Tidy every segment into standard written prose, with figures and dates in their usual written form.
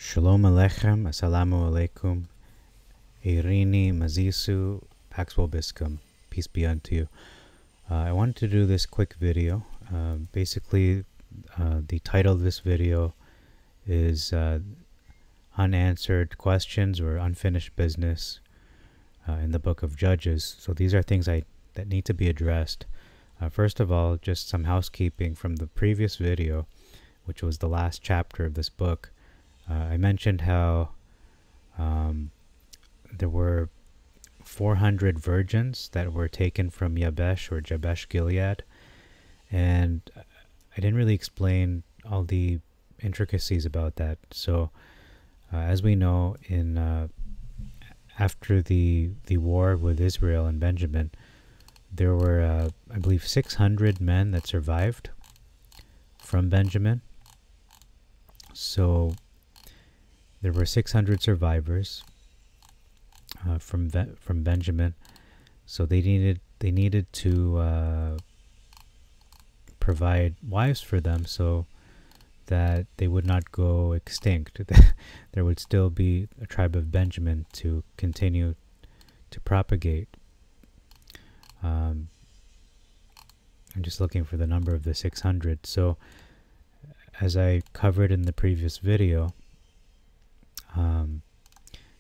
Shalom Aleichem, Assalamu Alaikum, Irini Mazisu, Pax Vobiscum, peace be unto you. I wanted to do this quick video. Basically, the title of this video is Unanswered Questions or Unfinished Business in the Book of Judges. So these are things that need to be addressed. First of all, just some housekeeping from the previous video, which was the last chapter of this book. I mentioned how there were 400 virgins that were taken from Yabesh or Jabesh Gilead, and I didn't really explain all the intricacies about that. So as we know, in after the war with Israel and Benjamin, there were I believe 600 men that survived from Benjamin. So there were 600 survivors from Benjamin. So they needed to provide wives for them so that they would not go extinct. There would still be a tribe of Benjamin to continue to propagate. I'm just looking for the number of the 600. So as I covered in the previous video,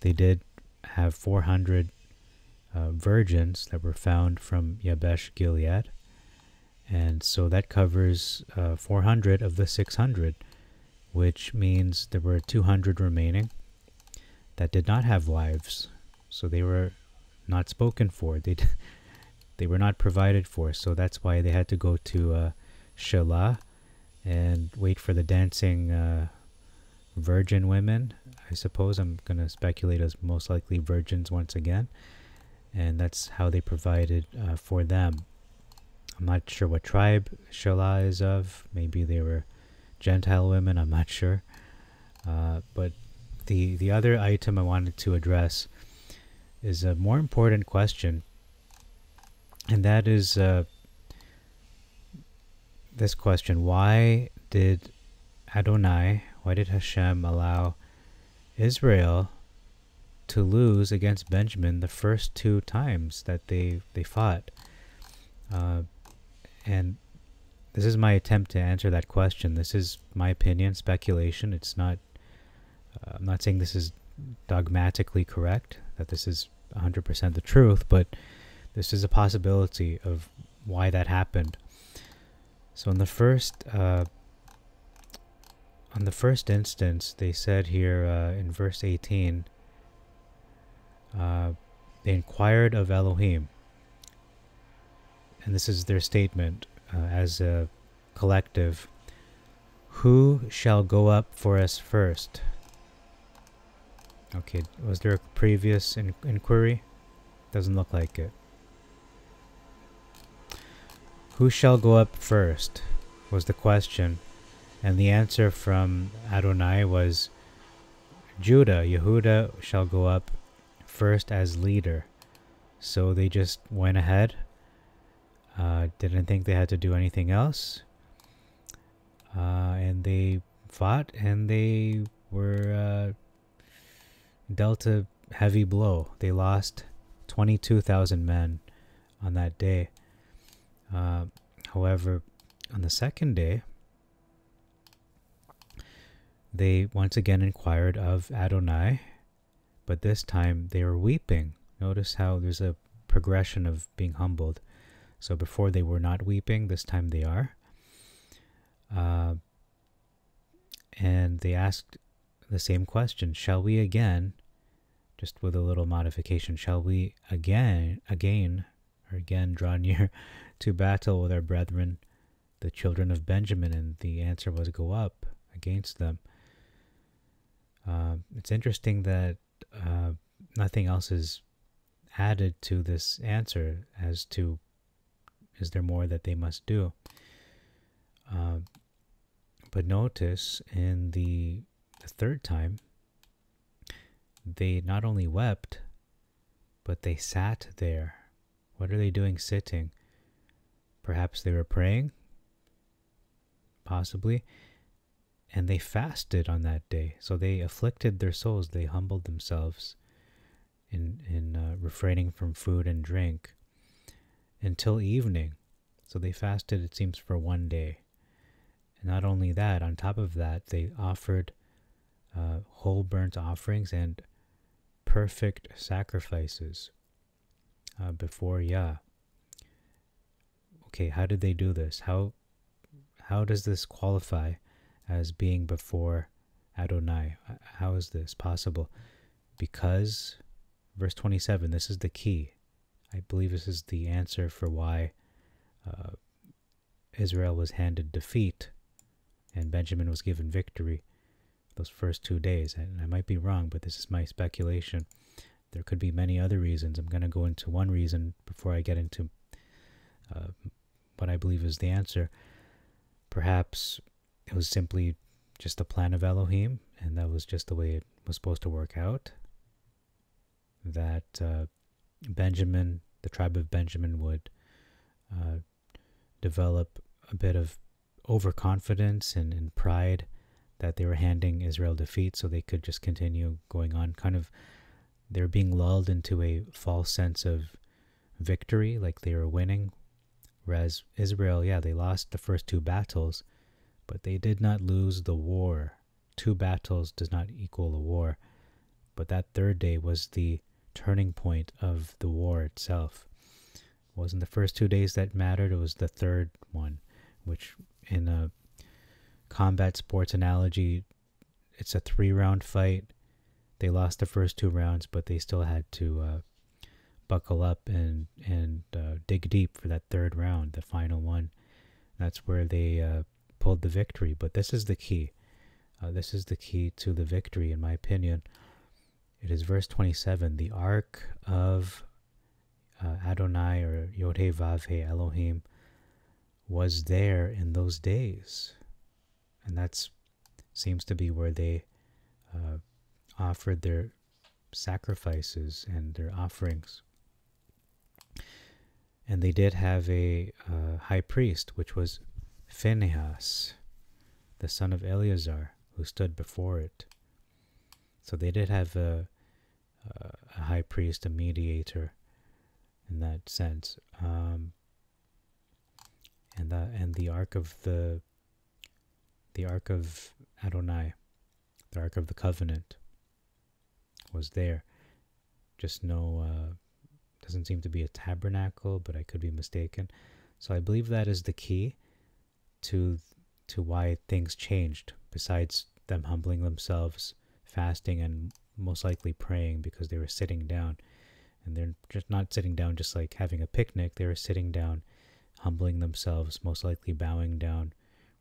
they did have 400 virgins that were found from Yabesh Gilead, and so that covers 400 of the 600, which means there were 200 remaining that did not have wives. So they were not spoken for. They were not provided for. So that's why they had to go to Shelah and wait for the dancing virgin women. I suppose I'm going to speculate as most likely virgins once again, and that's how they provided for them. I'm not sure what tribe Shelah is of. Maybe they were Gentile women, I'm not sure. But the other item I wanted to address is a more important question, and that is this question: why did Hashem allow Israel to lose against Benjamin the first two times that they fought? And this is my attempt to answer that question. This is my opinion, speculation. It's not. I'm not saying this is dogmatically correct, that this is 100% the truth, but this is a possibility of why that happened. So in the first instance, they said here in verse 18, they inquired of Elohim. And this is their statement as a collective: who shall go up for us first? Okay, was there a previous inquiry? Doesn't look like it. Who shall go up first was the question. And the answer from Adonai was Judah. Yehuda shall go up first as leader. So they just went ahead. Didn't think they had to do anything else. And they fought, and they were dealt a heavy blow. They lost 22,000 men on that day. However, on the second day, they once again inquired of Adonai, but this time they were weeping. Notice how there's a progression of being humbled. So before they were not weeping, this time they are. And they asked the same question: shall we again, just with a little modification, shall we again draw near to battle with our brethren, the children of Benjamin? And the answer was go up against them. It's interesting that nothing else is added to this answer as to, is there more that they must do? But notice in the third time, they not only wept, but they sat there. What are they doing sitting? Perhaps they were praying? Possibly. and they fasted on that day. So they afflicted their souls. They humbled themselves in refraining from food and drink until evening. So they fasted, it seems, for one day. And not only that, on top of that, they offered whole burnt offerings and perfect sacrifices before Yah. Okay, how did they do this? How does this qualify as being before Adonai? How is this possible? Because, verse 27, this is the key. I believe this is the answer for why Israel was handed defeat and Benjamin was given victory those first 2 days. And I might be wrong, but this is my speculation. There could be many other reasons. I'm going to go into one reason before I get into what I believe is the answer. Perhaps it was simply just a plan of Elohim, and that was just the way it was supposed to work out. That Benjamin, the tribe of Benjamin, would develop a bit of overconfidence and pride that they were handing Israel defeat, so they could just continue going on. Kind of, they were being lulled into a false sense of victory, like they were winning. Whereas Israel, yeah, they lost the first 2 battles, but they did not lose the war. 2 battles does not equal a war. But that third day was the turning point of the war itself. It wasn't the first 2 days that mattered, it was the third one, which in a combat sports analogy, it's a 3-round fight. They lost the first 2 rounds, but they still had to buckle up and dig deep for that third round, the final one. That's where they pulled the victory. But this is the key. This is the key to the victory, in my opinion. It is verse 27. The ark of Adonai, or Yod-Heh-Vav-Heh Elohim, was there in those days. And that seems to be where they offered their sacrifices and their offerings. And they did have a high priest, which was Phinehas, the son of Eleazar, who stood before it. So they did have a high priest, a mediator, in that sense. And the ark of Adonai, the ark of the covenant, was there. Just doesn't seem to be a tabernacle, but I could be mistaken. So I believe that is the key to why things changed, besides them humbling themselves, fasting, and most likely praying, because they were sitting down. And they're just not sitting down just like having a picnic. They were sitting down, humbling themselves, most likely bowing down,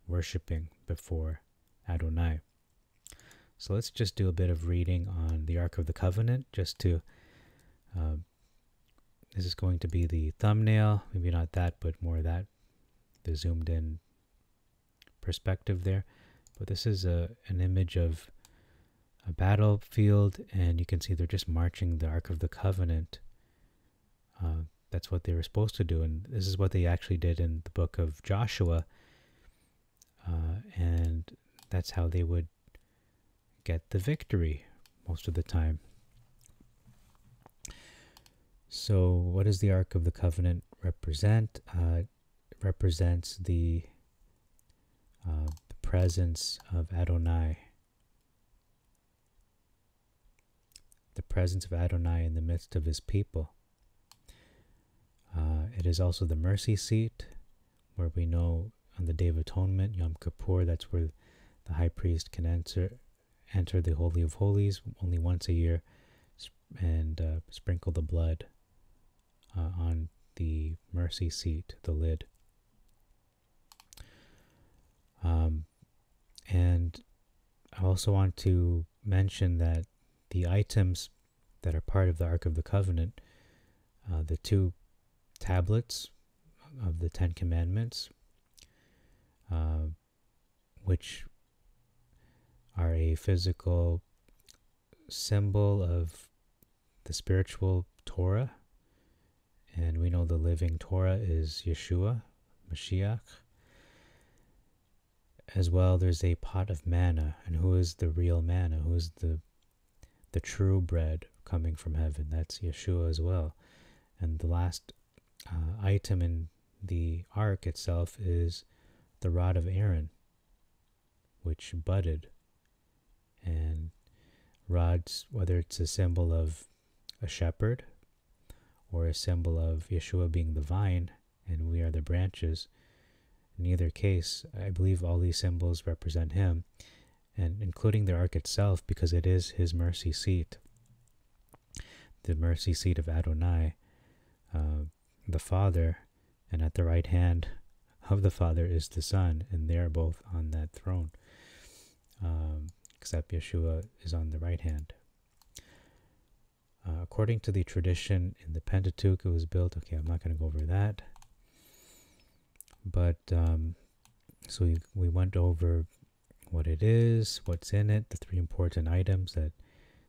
worshiping before Adonai. So let's just do a bit of reading on the Ark of the Covenant, just to this is going to be the thumbnail, maybe not that, but more that, the zoomed in perspective there. But this is an image of a battlefield, and you can see they're just marching the Ark of the Covenant. That's what they were supposed to do, and this is what they actually did in the book of Joshua, and that's how they would get the victory most of the time. So what does the Ark of the Covenant represent? It represents the presence of Adonai. The presence of Adonai in the midst of his people. It is also the mercy seat, where we know on the Day of Atonement, Yom Kippur, that's where the high priest can enter the Holy of Holies only once a year, and sprinkle the blood on the mercy seat, the lid. And I also want to mention that the items that are part of the Ark of the Covenant, the 2 tablets of the 10 Commandments, which are a physical symbol of the spiritual Torah, and we know the living Torah is Yeshua, Mashiach. as well, there's a pot of manna. And who is the real manna? Who is the true bread coming from heaven? That's Yeshua as well. And the last item in the ark itself is the rod of Aaron, which budded. And rods, whether it's a symbol of a shepherd or a symbol of Yeshua being the vine and we are the branches, in either case, I believe all these symbols represent him, and including the ark itself, because it is his mercy seat, the mercy seat of Adonai, the Father, and at the right hand of the Father is the Son, and they are both on that throne, except Yeshua is on the right hand. According to the tradition in the Pentateuch, it was built. Okay, I'm not going to go over that. But so we went over what it is, what's in it, the three important items that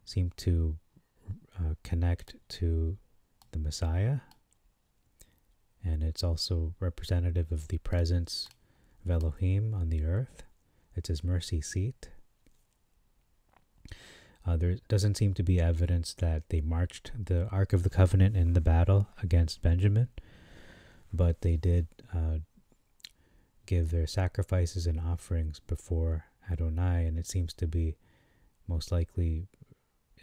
seem to connect to the Messiah. And it's also representative of the presence of Elohim on the earth. It's his mercy seat. There doesn't seem to be evidence that they marched the Ark of the Covenant in the battle against Benjamin, but they did give their sacrifices and offerings before Adonai, and it seems to be most likely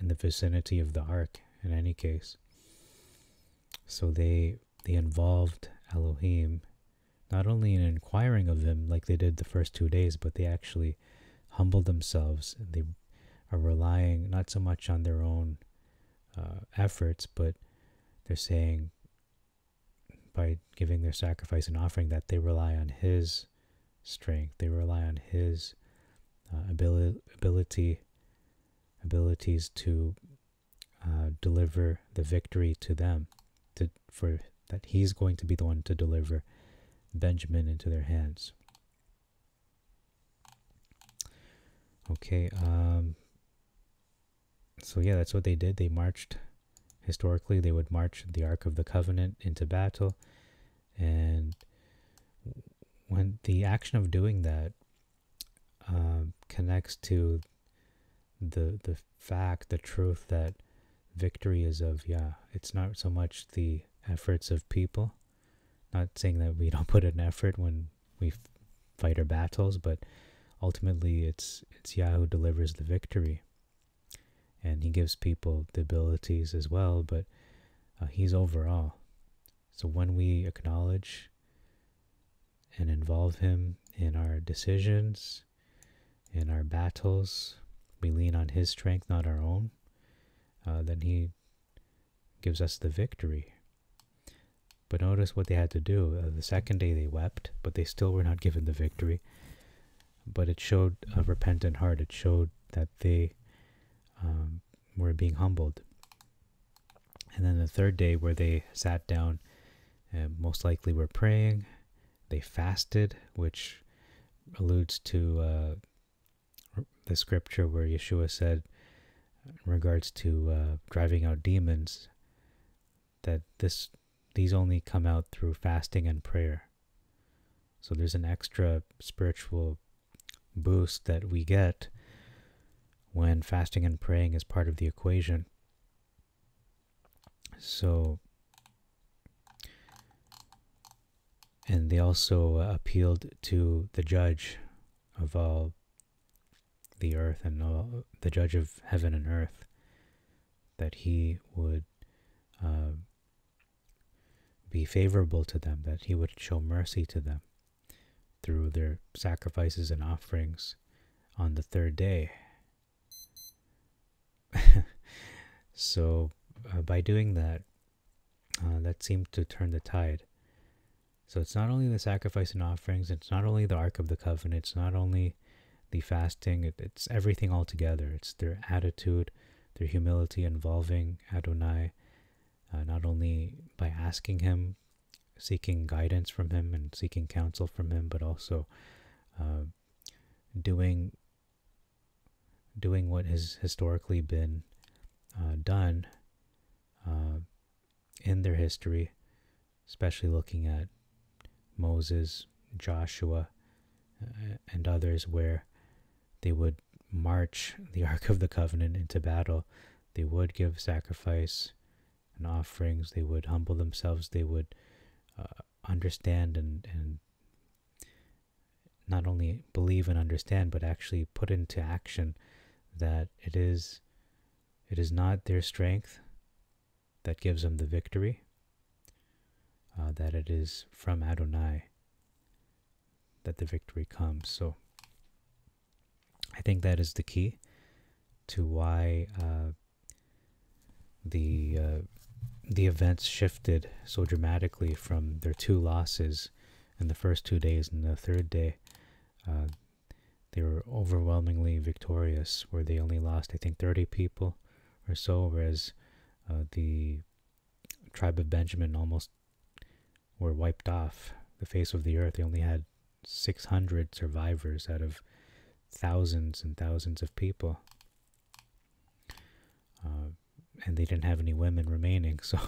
in the vicinity of the Ark in any case. So they involved Elohim not only in inquiring of him like they did the first 2 days, but they actually humbled themselves. They are relying not so much on their own efforts, but they're saying by giving their sacrifice and offering that they rely on his strength, they rely on his abilities to deliver the victory to them, for that he's going to be the one to deliver Benjamin into their hands. Okay, so yeah, that's what they did. They marched. Historically, they would march the Ark of the Covenant into battle, and when the action of doing that connects to the fact, the truth that victory is of Yah. It's not so much the efforts of people. Not saying that we don't put in effort when we fight our battles, but ultimately it's Yah who delivers the victory. And he gives people the abilities as well, but he's over all. So when we acknowledge and involve him in our decisions, in our battles, we lean on his strength, not our own, then he gives us the victory. But notice what they had to do. The second day they wept, but they still were not given the victory. But it showed a repentant heart. It showed that they were being humbled. And then the third day, where they sat down, most likely were praying. They fasted, which alludes to the scripture where Yeshua said, in regards to driving out demons, that these only come out through fasting and prayer. So there's an extra spiritual boost that we get when fasting and praying is part of the equation. So, and they also appealed to the judge of all the earth and all, the judge of heaven and earth, that he would be favorable to them, that he would show mercy to them through their sacrifices and offerings on the third day. So by doing that, that seemed to turn the tide. So it's not only the sacrifice and offerings, it's not only the Ark of the Covenant, it's not only the fasting, it's everything all together. It's their attitude, their humility involving Adonai, not only by asking him, seeking guidance from him and seeking counsel from him, but also doing what has historically been done in their history, especially looking at Moses, Joshua, and others where they would march the Ark of the Covenant into battle. They would give sacrifice and offerings. They would humble themselves. They would understand and not only believe and understand, but actually put into action that it is not their strength that gives them the victory, that it is from Adonai that the victory comes. So I think that is the key to why the events shifted so dramatically from their 2 losses in the first 2 days and the third day. They were overwhelmingly victorious, where they only lost, I think, 30 people or so, whereas the tribe of Benjamin almost were wiped off the face of the earth. They only had 600 survivors out of thousands and thousands of people. And they didn't have any women remaining, so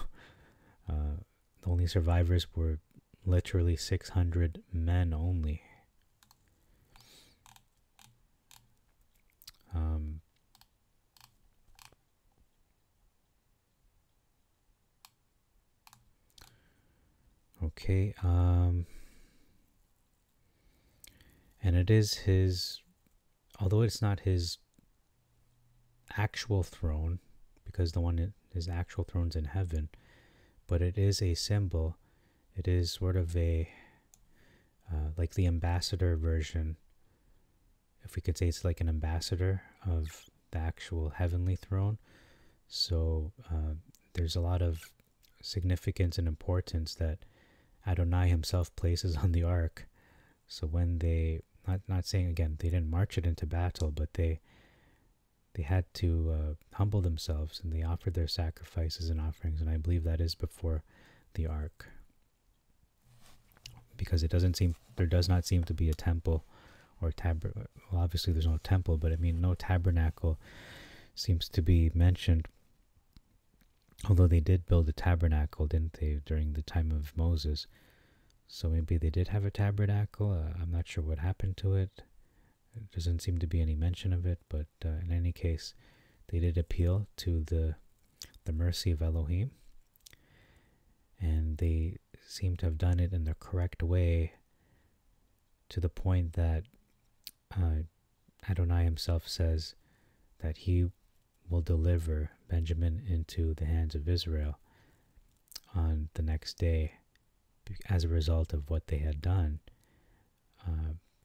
the only survivors were literally 600 men only. Okay, and it is his, although it's not his actual throne, because his actual throne's in heaven, but it is a symbol. It is sort of a, like the ambassador version, if we could say it's like an ambassador of the actual heavenly throne. So there's a lot of significance and importance that Adonai himself places on the ark. So when they, not saying again, they didn't march it into battle, but they had to humble themselves, and they offered their sacrifices and offerings, and I believe that is before the ark, because there does not seem to be a temple or well, obviously there's no temple, but I mean no tabernacle seems to be mentioned, although they did build a tabernacle, didn't they, during the time of Moses? So maybe they did have a tabernacle. I'm not sure what happened to it. There doesn't seem to be any mention of it, but in any case, they did appeal to the mercy of Elohim, and they seem to have done it in the correct way, to the point that Adonai himself says that he will deliver Benjamin into the hands of Israel on the next day as a result of what they had done,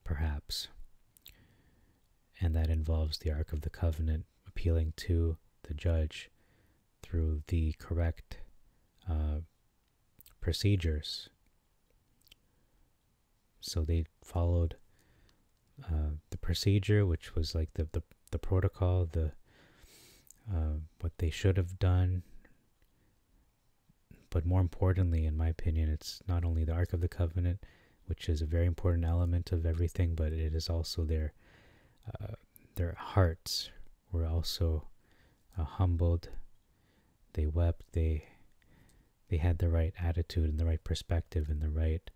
perhaps. And that involves the Ark of the Covenant appealing to the judge through the correct procedures. So they followed the procedure, which was like the protocol, what they should have done. But more importantly, in my opinion, it's not only the Ark of the Covenant, which is a very important element of everything, but it is also their hearts were also humbled. They wept. They had the right attitude and the right perspective and the right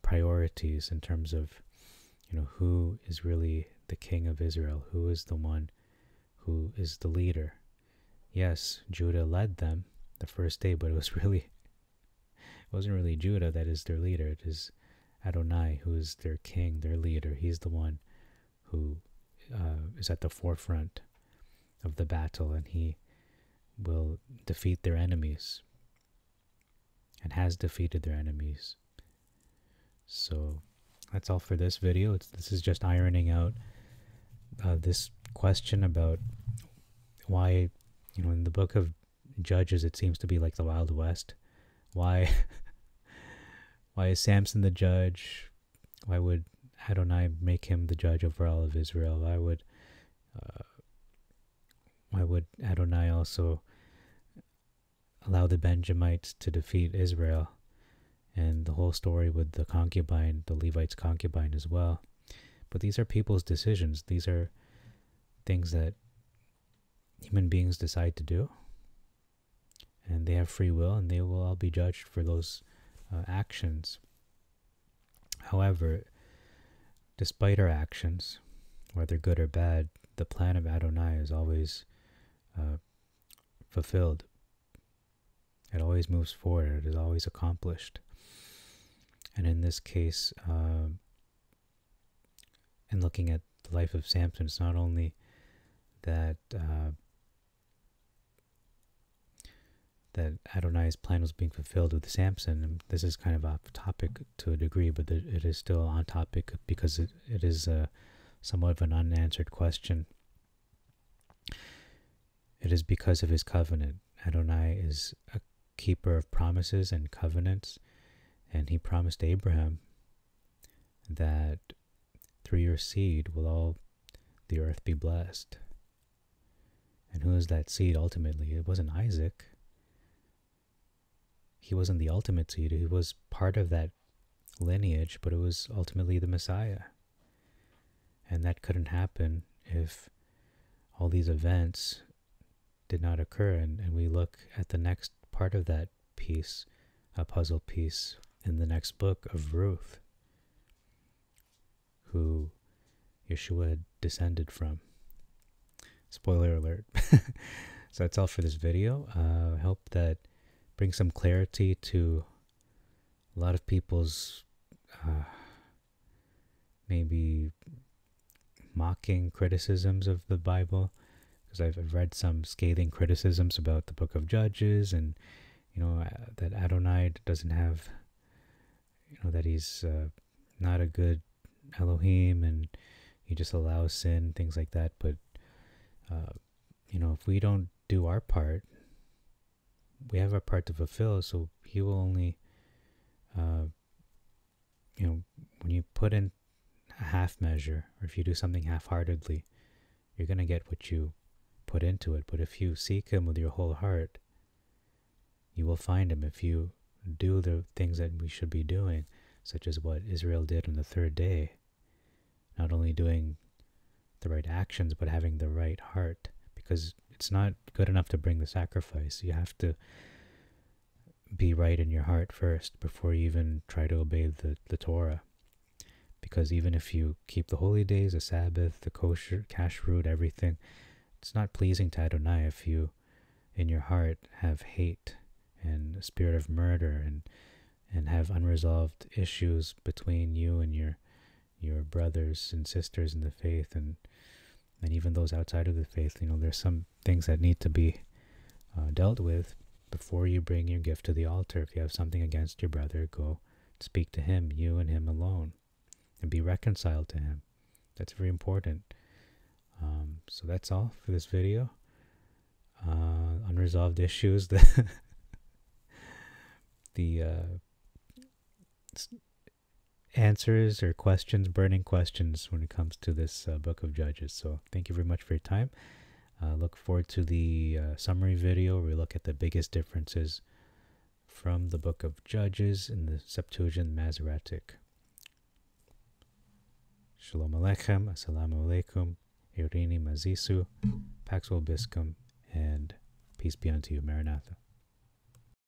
priorities in terms of, who is really the king of Israel, who is the one who is the leader. Yes, Judah led them the first day, but it wasn't really Judah that is their leader. It is Adonai who is their king, their leader. He's the one who is at the forefront of the battle, and he will defeat their enemies and has defeated their enemies. So that's all for this video. This is just ironing out this question about why, in the book of Judges, it seems to be like the Wild West. Why is Samson the judge? Why would Adonai make him the judge over all of Israel? Why would Adonai also allow the Benjamites to defeat Israel? And the whole story with the concubine, the Levite's concubine as well. But these are people's decisions. These are things that human beings decide to do. And they have free will, and they will all be judged for those actions. However, despite our actions, whether good or bad, the plan of Adonai is always fulfilled. It always moves forward. It is always accomplished. And in this case, in looking at the life of Samson, it's not only that that Adonai's plan was being fulfilled with Samson. And this is kind of off topic to a degree, but it is still on topic because it is somewhat of an unanswered question. It is because of his covenant. Adonai is a keeper of promises and covenants, and he promised Abraham that through your seed will all the earth be blessed. And who is that seed ultimately? It wasn't Isaac. He wasn't the ultimate seed. He was part of that lineage, but it was ultimately the Messiah. And that couldn't happen if all these events did not occur. And we look at the next part of that piece, a puzzle piece, in the next book of Ruth, who Yeshua had descended from. Spoiler alert. So that's all for this video. I hope that brings some clarity to a lot of people's maybe mocking criticisms of the Bible, because I've read some scathing criticisms about the book of Judges, and that Adonai doesn't have, that he's not a good Elohim, and he just allows sin, things like that. But if we don't do our part, we have our part to fulfill. So he will only, when you put in a half measure, or if you do something half-heartedly, you're going to get what you put into it. But if you seek him with your whole heart, you will find him. If you do the things that we should be doing, such as what Israel did on the third day, not only doing the right actions, but having the right heart, because it's not good enough to bring the sacrifice. You have to be right in your heart first before you even try to obey the Torah. Because even if you keep the holy days, the Sabbath, the kosher, kashrut, everything, it's not pleasing to Adonai if you, in your heart, have hate and a spirit of murder, and have unresolved issues between you and your brothers and sisters in the faith, and even those outside of the faith. There's some things that need to be dealt with before you bring your gift to the altar. If you have something against your brother, go speak to him, you and him alone, and be reconciled to him. That's very important. So that's all for this video. Unresolved issues, the answers or questions, burning questions when it comes to this book of Judges. So thank you very much for your time. Look forward to the summary video where we look at the biggest differences from the book of Judges in the Septuagint Masoretic. Shalom Aleichem, Assalamu Alaikum, Irini Mazisu, Pax Vobiscum, and peace be unto you. Maranatha.